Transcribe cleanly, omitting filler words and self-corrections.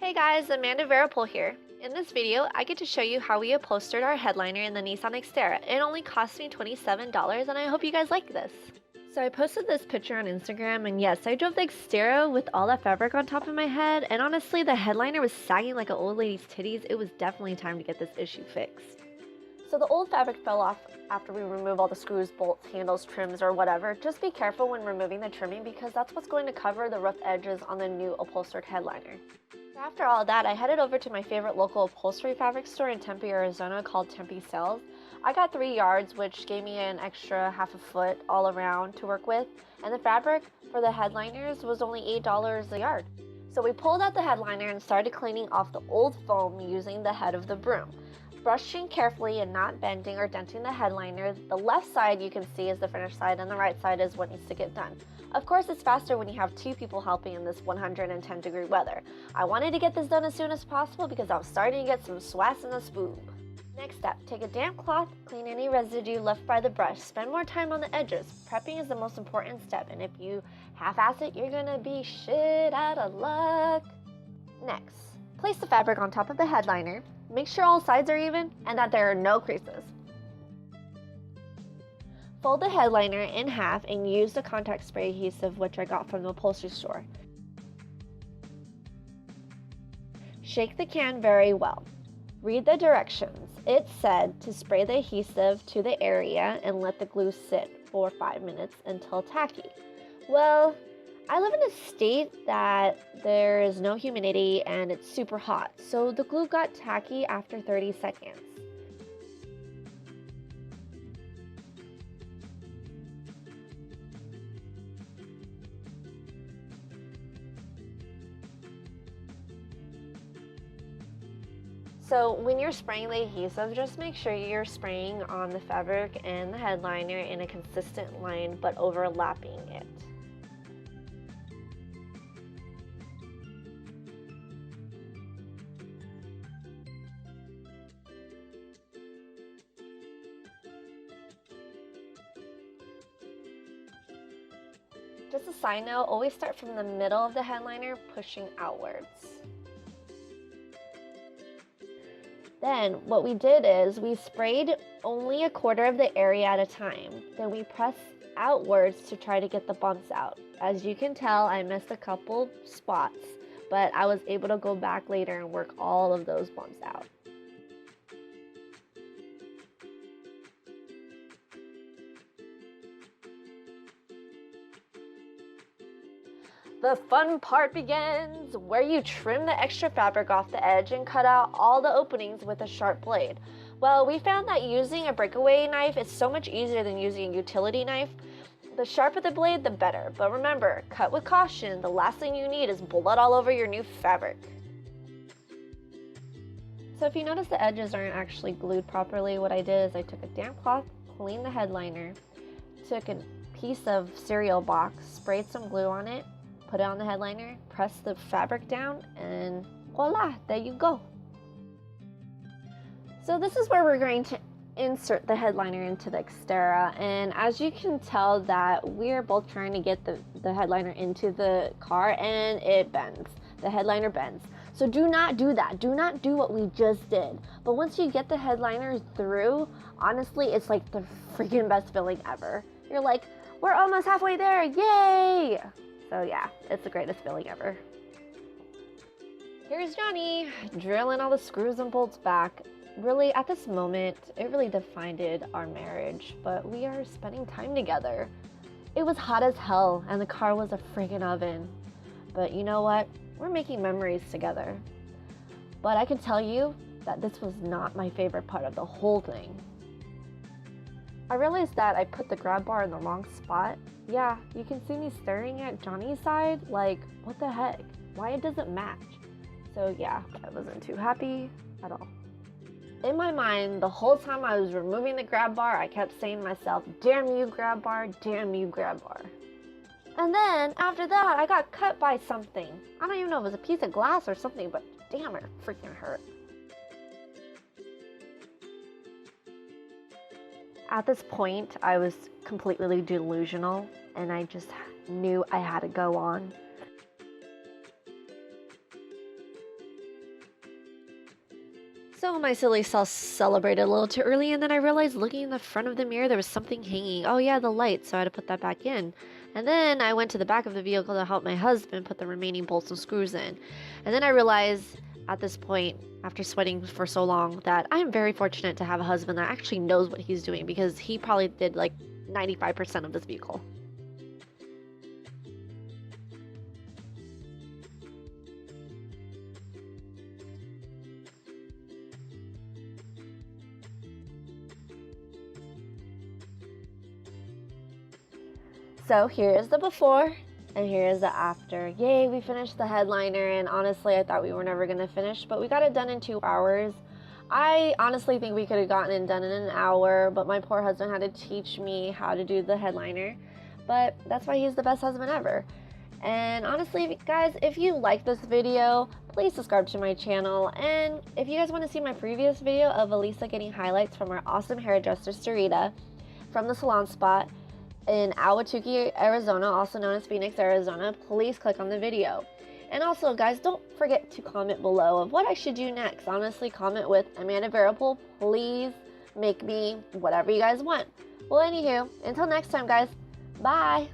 Hey guys, Amanda Viraphol here. In this video, I get to show you how we upholstered our headliner in the Nissan Xterra. It only cost me $27 and I hope you guys like this. So I posted this picture on Instagram and yes, I drove the Xterra with all that fabric on top of my head, and honestly the headliner was sagging like an old lady's titties. It was definitely time to get this issue fixed. So the old fabric fell off after we remove all the screws, bolts, handles, trims, or whatever. Just be careful when removing the trimming because that's what's going to cover the rough edges on the new upholstered headliner. After all that, I headed over to my favorite local upholstery fabric store in Tempe, Arizona called Tempe Sales. I got 3 yards, which gave me an extra half a foot all around to work with, and the fabric for the headliners was only $8 a yard. So we pulled out the headliner and started cleaning off the old foam using the head of the broom. Brushing carefully and not bending or denting the headliner. The left side you can see is the finished side and the right side is what needs to get done. Of course, it's faster when you have 2 people helping in this 110-degree weather. I wanted to get this done as soon as possible because I was starting to get some swats in the spoob. Next step, take a damp cloth, clean any residue left by the brush, spend more time on the edges. Prepping is the most important step, and if you half-ass it, you're gonna be shit out of luck. Next, place the fabric on top of the headliner. Make sure all sides are even and that there are no creases. Fold the headliner in half and use the contact spray adhesive, which I got from the upholstery store. Shake the can very well. Read the directions. It said to spray the adhesive to the area and let the glue sit for 5 minutes until tacky. Well, I live in a state that there is no humidity and it's super hot, so the glue got tacky after 30 seconds. So when you're spraying the adhesive, just make sure you're spraying on the fabric and the headliner in a consistent line but overlapping it. Just a side note, always start from the middle of the headliner, pushing outwards. Then what we did is we sprayed only a quarter of the area at a time. Then we pressed outwards to try to get the bumps out. As you can tell, I missed a couple spots, but I was able to go back later and work all of those bumps out. The fun part begins, where you trim the extra fabric off the edge and cut out all the openings with a sharp blade. Well, we found that using a breakaway knife is so much easier than using a utility knife. The sharper the blade, the better. But remember, cut with caution. The last thing you need is blood all over your new fabric. So if you notice the edges aren't actually glued properly, what I did is I took a damp cloth, cleaned the headliner, took a piece of cereal box, sprayed some glue on it, put it on the headliner, press the fabric down, and voila, there you go. So this is where we're going to insert the headliner into the Xterra, and as you can tell that we're both trying to get the headliner into the car and it bends. The headliner bends. So do not do that. Do not do what we just did. But once you get the headliner through, honestly, it's like the freaking best feeling ever. You're like, we're almost halfway there, yay! So yeah, it's the greatest feeling ever. Here's Johnny, drilling all the screws and bolts back. Really, at this moment, it really defined our marriage, but we are spending time together. It was hot as hell, and the car was a friggin' oven. But you know what? We're making memories together. But I can tell you that this was not my favorite part of the whole thing. I realized that I put the grab bar in the wrong spot. Yeah, you can see me staring at Johnny's side, like, what the heck? Why it doesn't match? So yeah, I wasn't too happy at all. In my mind, the whole time I was removing the grab bar, I kept saying to myself, damn you grab bar, damn you grab bar. And then, after that, I got cut by something. I don't even know if it was a piece of glass or something, but damn, it freaking hurt. At this point, I was completely delusional, and I just knew I had to go on. So my silly self celebrated a little too early, and then I realized looking in the front of the mirror there was something hanging. Oh yeah, the light, so I had to put that back in. And then I went to the back of the vehicle to help my husband put the remaining bolts and screws in. And then I realized at this point, after sweating for so long, that I'm very fortunate to have a husband that actually knows what he's doing, because he probably did like 95% of this vehicle. So here is the before and here is the after. Yay, we finished the headliner, and honestly I thought we were never gonna finish, but we got it done in 2 hours. I honestly think we could have gotten it done in an hour, but my poor husband had to teach me how to do the headliner. But that's why he's the best husband ever. And honestly, guys, if you like this video, please subscribe to my channel. And if you guys want to see my previous video of Elisa getting highlights from our awesome hairdresser, Sarita, from the salon spot in Ahwatukee, Arizona, also known as Phoenix, Arizona, please click on the video. And also, guys, don't forget to comment below of what I should do next. Honestly, comment with Amanda Viraphol. Please make me whatever you guys want. Well, anywho, until next time, guys, bye!